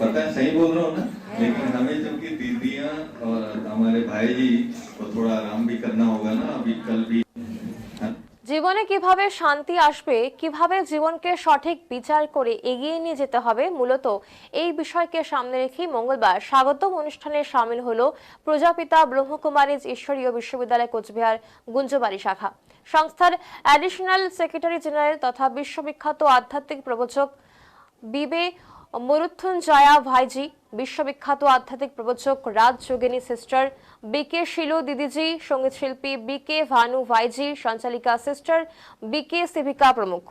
पता है सही बोल रहा हूँ ना, लेकिन हमें जो कि दीदियाँ और हमारे भाई जी को थोड़ा आराम भी करना होगा ना, अभी कल भी। জীবনে কিভাবে শান্তি আসবে, কিভাবে জীবনকে সঠিক বিচার করে এগিয়ে নিয়ে যেতে হবে, মূলত এই বিষয়কে সামনে রেখে মঙ্গলবার স্বাগতম অনুষ্ঠানে শামিল হলো প্রজাপিতা ব্রহ্মকুমারীজ ঈশ্বরীয় বিশ্ববিদ্যালয় কোচবিহার গুঞ্জবাড়ি শাখা। সংস্থার অ্যাডিশনাল সেক্রেটারি জেনারেল তথা বিশ্ববিখ্যাত আধ্যাত্মিক প্রবচক বিবে মরুত্যুঞ্জয়া ভাইজি, বিশ্ববিখ্যাত আধ্যাত্মিক প্রবচক রাজ যোগিনী সিস্টার বিকে শিলু দিদিজি, সঙ্গীত শিল্পী বিকে ভানু ভাইজি, সঞ্চালিকা সিস্টার বিকে সিভিকা প্রমুখ।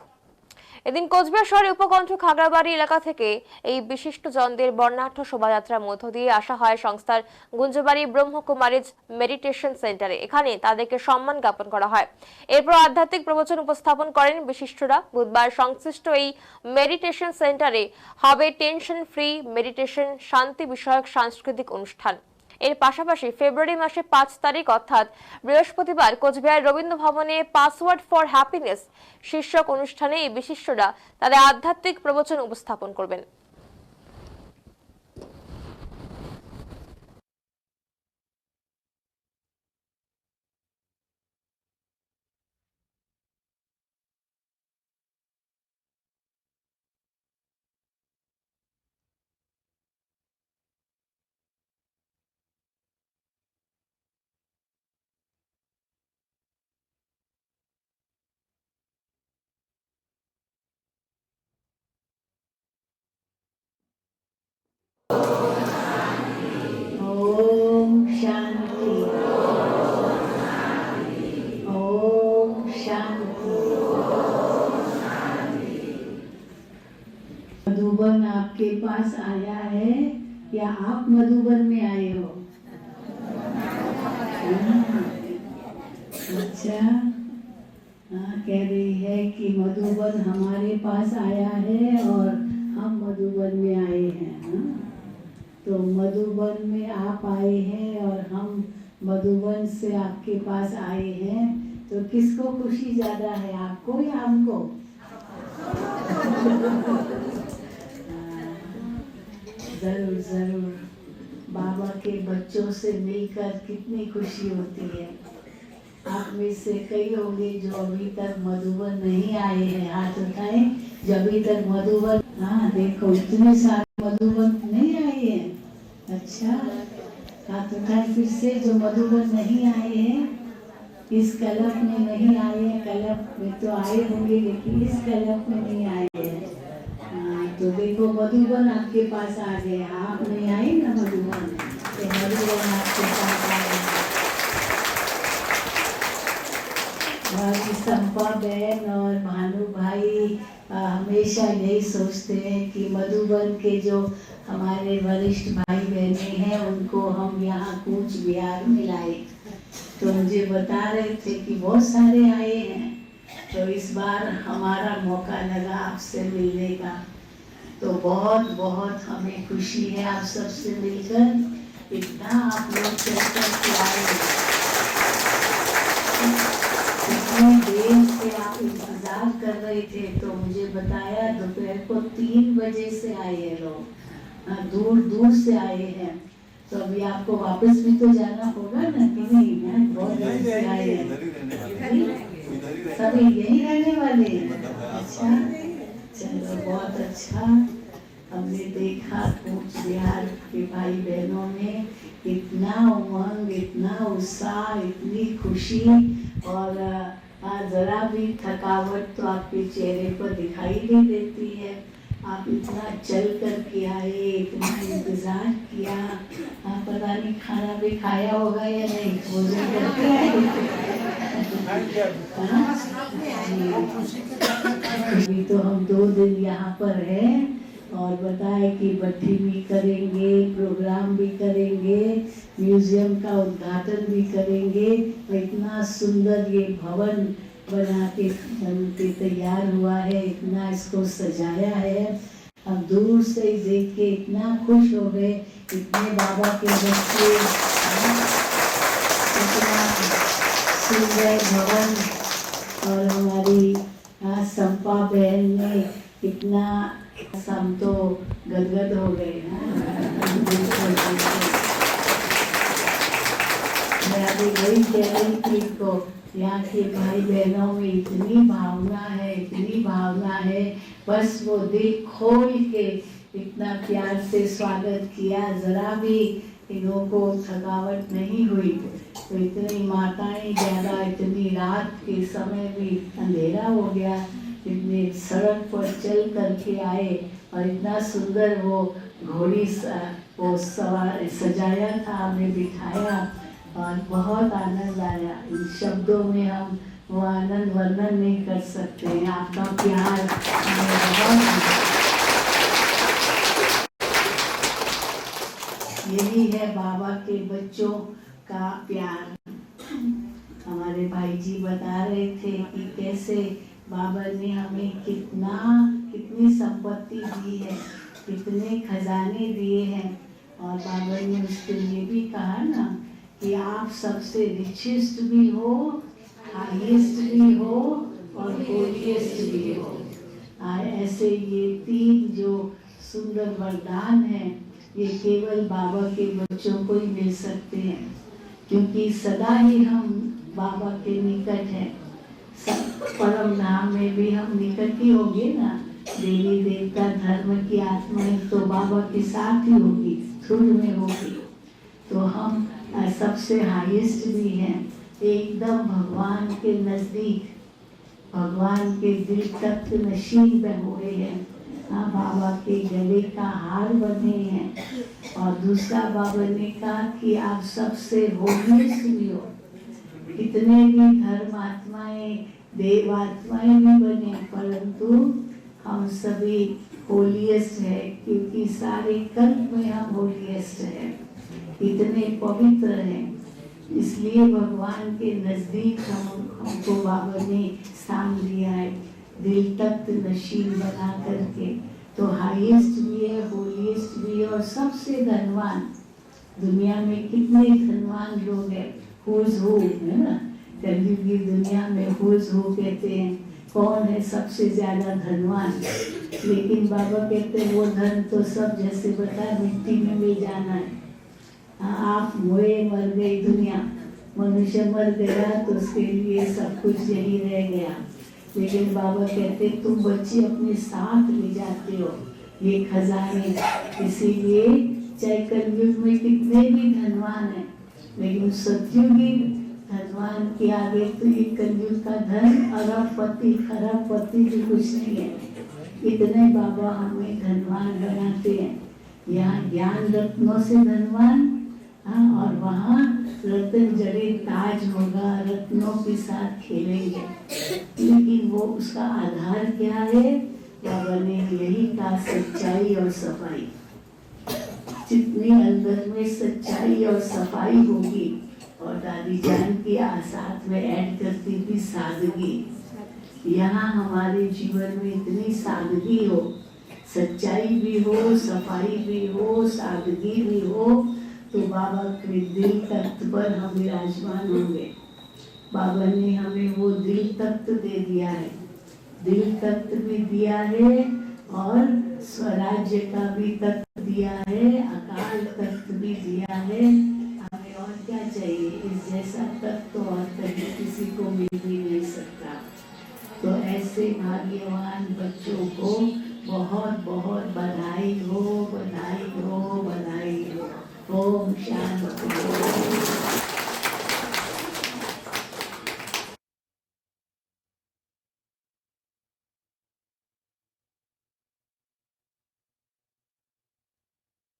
এদিন কোচবিহার শহরের উপকণ্ঠ খাগড়াবাড়ি এলাকা থেকে এই বিশিষ্টজনদের বর্ণাঢ্য শোভাযাত্রার মধ্য দিয়ে আসা হয় সংস্থার গুঞ্জবাড়ি ব্রহ্মকুমারীজ মেডিটেশন সেন্টারে। এখানে তাদেরকে সম্মান জ্ঞাপন করা হয়। এরপর আধ্যাত্মিক প্রবচন উপস্থাপন করেন বিশিষ্টরা। বুধবার সংশ্লিষ্ট এই মেডিটেশন সেন্টারে হবে টেনশন ফ্রি মেডিটেশন, শান্তি বিষয়ক সাংস্কৃতিক অনুষ্ঠান। এর পাশাপাশি ফেব্রুয়ারি মাসে 5 তারিখ অর্থাৎ বৃহস্পতিবার কোচবিহার রবীন্দ্র ভবনে পাসওয়ার্ড ফর হ্যাপিনেস শীর্ষক অনুষ্ঠানে এই বিশিষ্টরা তাদের আধ্যাত্মিক প্রবচন উপস্থাপন করবেন। ओम शांति, ओम शांति। मधुबन आपके पास आया है या आप मधुबन में आए हो? अच्छा, हाँ, कह रही है कि मधुबन हमारे पास आया है और हम मधुबन में आए हैं। हाँ? तो मधुबन में आप आए हैं और हम मधुबन से आपके पास आए हैं, तो किसको खुशी ज्यादा है, आपको या हमको? जरूर जरूर, बाबा के बच्चों से मिलकर कितनी खुशी होती है। आप में से कई होंगे जो अभी तक मधुबन नहीं आए हैं, हाथ उठाएं जो अभी तक मधुबन। हाँ देखो, इतने सारे मधुबन नहीं आए हैं। अच्छा, हाथ उठाएं फिर से जो मधुबन नहीं आए हैं, इस क्लब में नहीं आए हैं। क्लब में तो आए होंगे लेकिन इस क्लब में नहीं आए हैं। तो देखो मधुबन आपके पास आ गए। आप नहीं आए ना मधुबन, तो मधुबन आपके पास आ गए। हमारी संपा बहन और भानु भाई हमेशा यही सोचते हैं कि मधुबन के जो हमारे वरिष्ठ भाई बहनें हैं उनको हम यहाँ कूच बिहार में लाए। तो मुझे बता रहे थे कि बहुत सारे आए हैं, तो इस बार हमारा मौका लगा आपसे मिलने का। तो बहुत बहुत हमें खुशी है आप सबसे मिलकर। इतना आप लोग चलकर के आए, इतनी देर से आप इंतजार कर रहे थे। तो मुझे बताया दोपहर को 3 बजे से आए हैं लोग, दूर दूर से आए हैं। तो अभी आपको वापस भी तो जाना होगा ना कि नहीं? बहुत दूर से आए हैं, सभी यही रहने वाले हैं। अच्छा, चलो बहुत अच्छा। हमने देखा कूच बिहार के भाई बहनों में इतना उमंग, इतना उत्साह, इतनी खुशी, और जरा भी थकावट तो आपके चेहरे पर दिखाई नहीं देती है। आप इतना चल कर के आए, इतना इंतजार किया। पता नहीं खाना भी खाया होगा या नहीं, भोजन करके आए। अभी तो हम 2 दिन यहाँ पर हैं और बताए कि भट्टी भी करेंगे, प्रोग्राम भी करेंगे, म्यूजियम का उद्घाटन भी करेंगे। इतना सुंदर ये भवन बना के तैयार हुआ है, इतना इसको सजाया है। हम दूर से ही देख के इतना खुश हो गए, इतने बाबा के बच्चे, इतना सुंदर भवन। और हमारी संपा बहन ने इतना, हम तो गदगद हो गए हैं। मैं अभी वही कह रही थी तो यहाँ के भाई बहनों में इतनी भावना है, बस वो दिल खोल के इतना प्यार से स्वागत किया, जरा भी इन्हों को थकावट नहीं हुई। तो इतनी माताएं ज्यादा, इतनी रात के समय भी अंधेरा हो गया, इतने सड़क पर चल करके आए और इतना सुंदर वो घोड़ी वो सवार सजाया था, हमें बिठाया और बहुत आनंद आया। इन शब्दों में हम वो आनंद वर्णन नहीं कर सकते हैं। आपका प्यार हमें बहुत, यही है बाबा के बच्चों का प्यार। हमारे भाई जी बता रहे थे कि कैसे बाबा ने हमें कितनी संपत्ति दी है, कितने खजाने दिए हैं। और बाबा ने उसके लिए भी कहा ना कि आप सबसे रिचेस्ट भी हो, हाईएस्ट भी हो और होलीएस्ट भी हो। ऐसे ये तीन जो सुंदर वरदान हैं, ये केवल बाबा के बच्चों को ही मिल सकते हैं, क्योंकि सदा ही हम बाबा के निकट हैं। परम धाम में भी हम निकट ही होंगे ना। देवी देवता धर्म की आत्माएं तो बाबा के साथ ही होगी, सुर में होगी। तो हम सबसे हाईएस्ट भी हैं, एकदम भगवान के नजदीक, भगवान के दिल तक नशीब में हुए हैं। हाँ, बाबा के गले का हार बने हैं। और दूसरा बाबा ने कहा कि आप सबसे होलीएस्ट भी हो। कितने भी धर्मात्माएं, देवात्माएं भी बने, परंतु हम सभी होलीएस्ट है, क्योंकि सारे कल्प में हम होलीएस्ट है, इतने पवित्र हैं। इसलिए भगवान के नजदीक हमको बाबा ने स्थान दिया है, दिल तक नशीब बना करके। तो हाईएस्ट भी है, होलीएस्ट भी है और सबसे धनवान। दुनिया में कितने धनवान लोग हैं, हुज हु है ना, कलयुग की दुनिया में हुज हु कहते हैं, कौन है सबसे ज्यादा धनवान। लेकिन बाबा कहते हैं वो धन तो सब जैसे बता मिट्टी में मिल जाना है। आप मोए मर गई दुनिया, मनुष्य मर गया तो उसके लिए सब कुछ यही रह गया। लेकिन बाबा कहते तुम बच्चे अपने साथ ले जाते हो ये खजाने। इसीलिए चाहे कलयुग में कितने भी धनवान है, लेकिन सतयुगी धनवान के आगे तो ये कलयुग का धन अरबपति खरबपति भी कुछ नहीं है। इतने बाबा हमें धनवान बनाते हैं। यहाँ ज्ञान रत्नों से धनवान, हाँ, और वहाँ रत्न जड़े ताज होगा, रत्नों के साथ खेलेंगे। लेकिन वो उसका आधार क्या है? बाबा ने यही कहा, सच्चाई और सफाई। जितनी अंदर में सच्चाई और सफाई होगी, और दादी जान की साथ में ऐड करती थी सादगी। यहाँ हमारे जीवन में इतनी सादगी हो, सच्चाई भी हो, सफाई भी हो, सादगी भी हो, तो बाबा के दिल तख्त पर हम विराजमान होंगे। बाबा ने हमें वो दिल तख्त दे दिया है, दिल तख्त भी दिया है और स्वराज्य का भी तख्त दिया है, अकाल तख्त भी दिया है। हमें और क्या चाहिए? इस जैसा तख्त तो और कहीं किसी को मिल भी नहीं सकता। तो ऐसे भाग्यवान बच्चों को बहुत बहुत